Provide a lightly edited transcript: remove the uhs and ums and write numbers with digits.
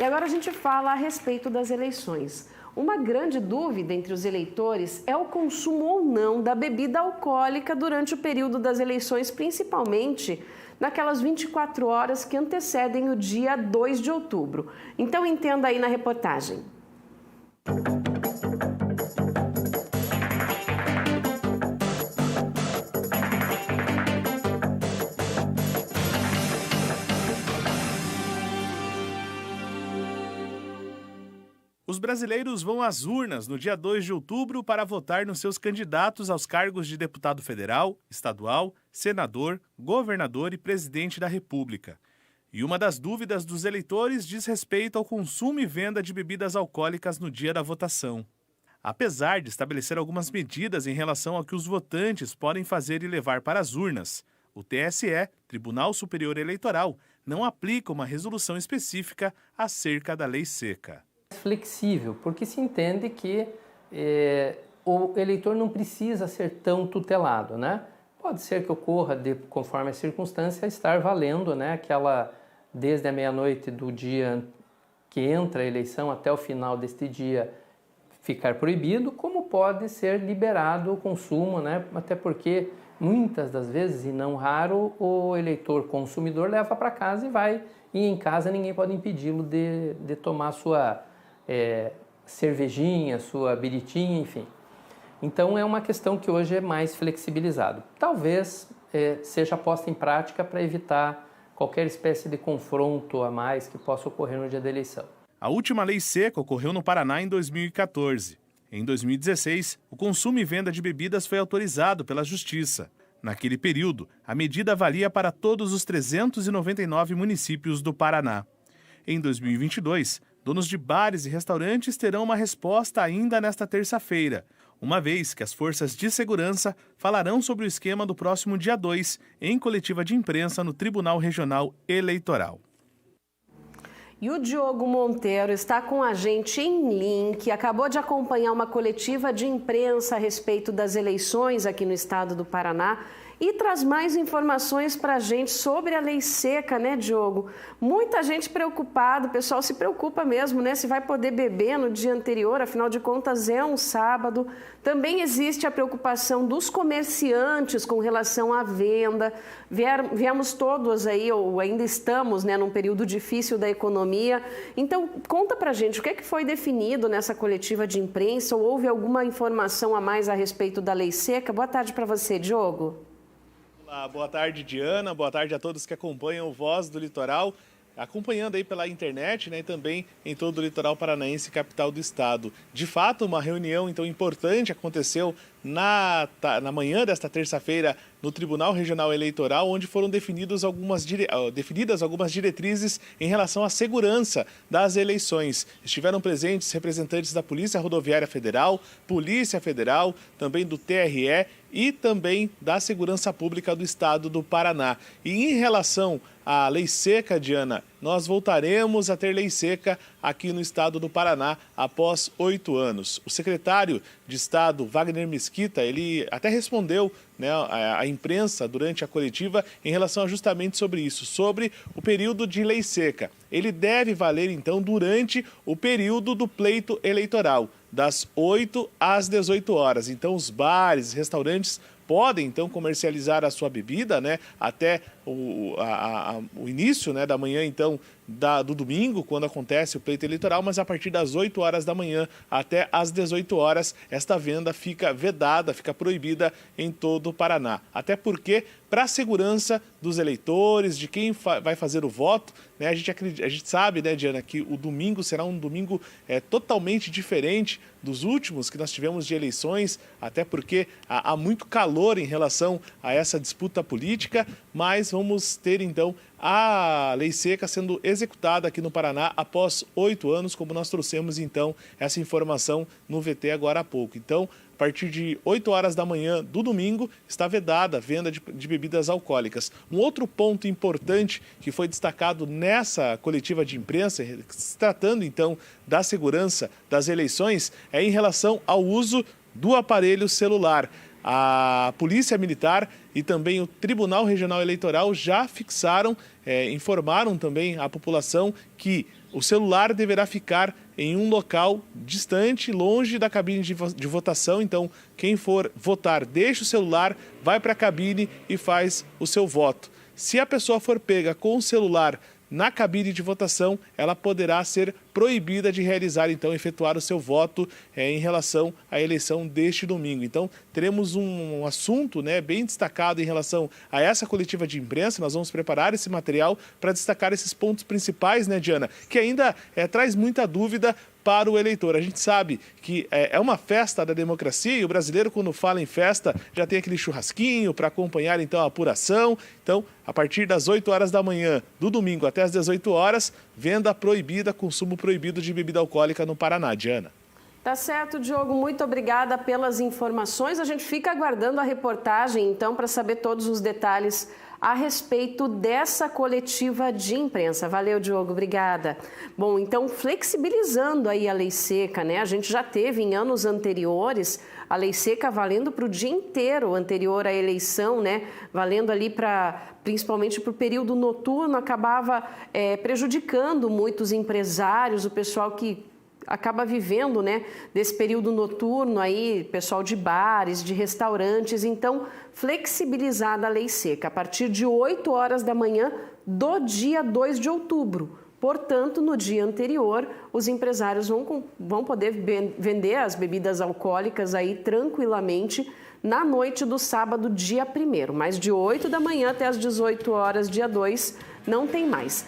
E agora a gente fala a respeito das eleições. Uma grande dúvida entre os eleitores é o consumo ou não da bebida alcoólica durante o período das eleições, principalmente naquelas 24 horas que antecedem o dia 2 de outubro. Então entenda aí na reportagem. Os brasileiros vão às urnas no dia 2 de outubro para votar nos seus candidatos aos cargos de deputado federal, estadual, senador, governador e presidente da República. E uma das dúvidas dos eleitores diz respeito ao consumo e venda de bebidas alcoólicas no dia da votação. Apesar de estabelecer algumas medidas em relação ao que os votantes podem fazer e levar para as urnas, o TSE, Tribunal Superior Eleitoral, não aplica uma resolução específica acerca da lei seca. Flexível, porque se entende que o eleitor não precisa ser tão tutelado, né? Pode ser que ocorra, conforme a circunstância, estar valendo, né, desde a meia-noite do dia que entra a eleição até o final deste dia ficar proibido, como pode ser liberado o consumo, né? Até porque muitas das vezes, e não raro, o eleitor consumidor leva para casa e em casa ninguém pode impedi-lo de tomar sua cervejinha, sua biritinha, enfim. Então é uma questão que hoje é mais flexibilizado. Talvez seja posta em prática para evitar qualquer espécie de confronto a mais que possa ocorrer no dia da eleição. A última lei seca ocorreu no Paraná em 2014. Em 2016, o consumo e venda de bebidas foi autorizado pela Justiça. Naquele período, a medida valia para todos os 399 municípios do Paraná. Em 2022, donos de bares e restaurantes terão uma resposta ainda nesta terça-feira, uma vez que as forças de segurança falarão sobre o esquema do próximo dia 2, em coletiva de imprensa no Tribunal Regional Eleitoral. E o Diogo Monteiro está com a gente em link, acabou de acompanhar uma coletiva de imprensa a respeito das eleições aqui no estado do Paraná e traz mais informações para a gente sobre a lei seca, né, Diogo? Muita gente preocupada, o pessoal se preocupa mesmo, né, se vai poder beber no dia anterior, afinal de contas é um sábado. Também existe a preocupação dos comerciantes com relação à venda. Viemos todos aí, ou ainda estamos, né, num período difícil da economia. Então, conta pra gente, o que é que foi definido nessa coletiva de imprensa? Ou houve alguma informação a mais a respeito da lei seca? Boa tarde para você, Diogo. Olá, boa tarde, Diana. Boa tarde a todos que acompanham o Voz do Litoral, acompanhando aí pela internet, né, e também em todo o litoral paranaense, capital do estado. De fato, uma reunião então importante aconteceu na manhã desta terça-feira no Tribunal Regional Eleitoral, onde foram definidas algumas diretrizes em relação à segurança das eleições. Estiveram presentes representantes da Polícia Rodoviária Federal, Polícia Federal, também do TRE e também da Segurança Pública do Estado do Paraná. E em relação à lei seca, Diana, nós voltaremos a ter lei seca aqui no estado do Paraná após 8 anos. O secretário de Estado, Wagner Mesquita, ele até respondeu, né, à imprensa durante a coletiva em relação justamente sobre isso, sobre o período de lei seca. Ele deve valer, então, durante o período do pleito eleitoral, das 8 às 18 horas. Então, os bares, restaurantes podem, então, comercializar a sua bebida, né, até o início, né, da manhã, então, do domingo, quando acontece o pleito eleitoral, mas a partir das 8 horas da manhã até às 18 horas, esta venda fica vedada, fica proibida em todo o Paraná. Até porque, para a segurança dos eleitores, de quem vai fazer o voto, né, a gente sabe, né, Diana, que o domingo será um domingo totalmente diferente dos últimos que nós tivemos de eleições, até porque há muito calor em relação a essa disputa política, mas vamos ter, então, a lei seca sendo executada aqui no Paraná após 8 anos, como nós trouxemos, então, essa informação no VT agora há pouco. Então, a partir de 8 horas da manhã do domingo, está vedada a venda de bebidas alcoólicas. Um outro ponto importante que foi destacado nessa coletiva de imprensa, se tratando, então, da segurança das eleições, é em relação ao uso do aparelho celular. A Polícia Militar e também o Tribunal Regional Eleitoral já fixaram, informaram também à população que o celular deverá ficar em um local distante, longe da cabine de votação. Então, quem for votar, deixa o celular, vai para a cabine e faz o seu voto. Se a pessoa for pega com o celular na cabine de votação, ela poderá ser proibida de realizar, então, efetuar o seu voto em relação à eleição deste domingo. Então, teremos um assunto, né, bem destacado em relação a essa coletiva de imprensa. Nós vamos preparar esse material para destacar esses pontos principais, né, Diana, que ainda traz muita dúvida para o eleitor. A gente sabe que é uma festa da democracia e o brasileiro, quando fala em festa, já tem aquele churrasquinho para acompanhar, então, a apuração. Então, a partir das 8 horas da manhã do domingo até as 18 horas, venda proibida, consumo proibido de bebida alcoólica no Paraná. Diana. Tá certo, Diogo. Muito obrigada pelas informações. A gente fica aguardando a reportagem, então, para saber todos os detalhes a respeito dessa coletiva de imprensa. Valeu, Diogo. Obrigada. Bom, então, flexibilizando aí a lei seca, né? A gente já teve em anos anteriores a lei seca valendo para o dia inteiro anterior à eleição, né? Valendo ali principalmente para o período noturno, acabava prejudicando muitos empresários, o pessoal que acaba vivendo, né, desse período noturno aí, pessoal de bares, de restaurantes. Então, flexibilizada a lei seca a partir de 8 horas da manhã do dia 2 de outubro. Portanto, no dia anterior, os empresários vão poder vender as bebidas alcoólicas aí tranquilamente na noite do sábado, dia 1º. Mas de 8 da manhã até as 18 horas, dia 2, não tem mais.